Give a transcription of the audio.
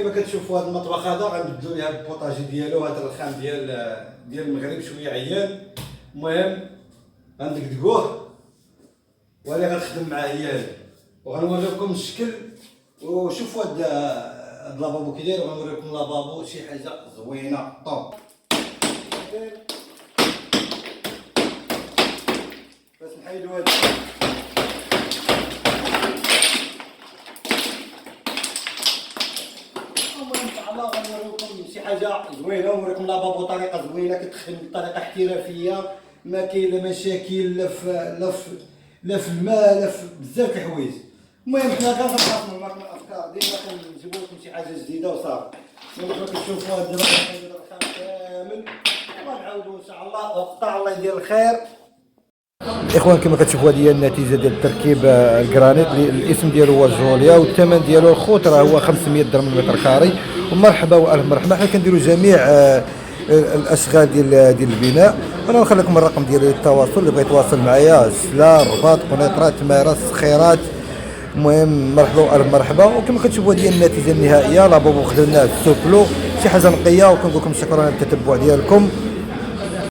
كما كتشوفوا هذا المطبخ هذا غنبدلوا ليه البوطاجي ديالو. هذا الرخام ديال المغرب شويه عيان. المهم غندقدقوه واللي غنخدم معاه هي هذه، وغنوريكم الشكل. وشوفوا هاد لابابو كي داير، وغنوريكم لابابو شي حاجه زوينه طوب. باش نحيدو هاد الله غنوريكم شي حاجه زوينه، ونوريكم لابابو طريقه زوينه كتخدم بطريقه احترافيه، ما كاين لا مشاكل لا في الماء لا في بزاف د الحوايج. المهم حنا كنخاصموا معكم الافكار ديما كنجيبوا لكم شي حاجه جديده وصافي. كما كتشوفوا هاد الرخام كامل، وغنعاودوا ان شاء الله وقطع الله يدير الخير. اخوان كما كتشوفوا هذه هي النتيجه ديال تركيب الجرانيت اللي الاسم ديالو هو جوليا، والثمن ديالو الخوت راه هو 500 درهم المتر خاري. ومرحبا والف مرحبا، حنا كنديروا جميع الاشغال ديال البناء. انا نخلي لكم الرقم ديال التواصل اللي بغى يتواصل معايا، سلا الرباط قنيطرات تماره السخيرات. المهم مرحبا والف مرحبا. وكما كتشوفوا هذه النتيجه النهائيه، لابابو خدمناه سوبلو شي حاجه نقيه. وكنقول لكم شكرا على التتبع ديالكم.